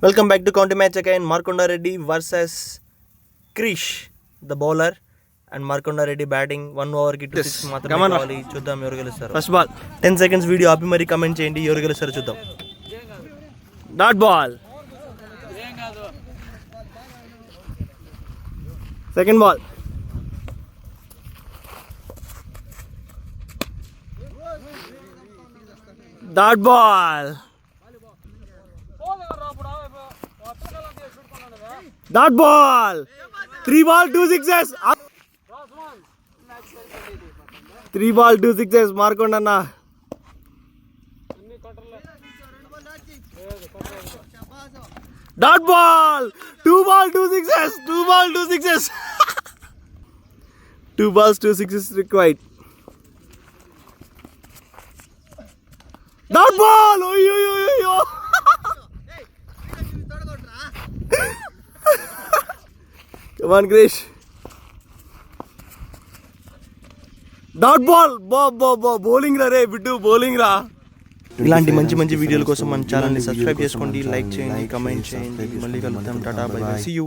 Welcome back to county match again. Markonda Reddy versus Krish, the bowler, and Markonda Reddy batting. 1 over ki 2 6 మాత్రమే కావాలి. చూద్దాం ఎవరు గెలుస్తారు. First ball 10 seconds video ఆపి మరి comment చేయండి ఎవరు గెలుస్తారో చూద్దాం. Dot ball. Second ball. Dot ball. Dot ball. 3 ball 2 sixes. 3 ball 2 sixes Markonda అన్న. Dot ball. 2 ball 2 sixes. 2 ball 2 sixes. 2 balls 2 sixes required. Dot ball. ఓయ్యో. Come on, Krish. Dot ball. Bowling రా రే బిడ్డు, బౌలింగ్ రా. ఇలాంటి మంచి వీడియోల కోసం మన ఛానల్ని సబ్స్క్రైబ్ చేసుకోండి, లైక్ చేయండి, కమెంట్ చేయండి. మళ్ళీ కలుద్దాం. Tata bye bye. See you.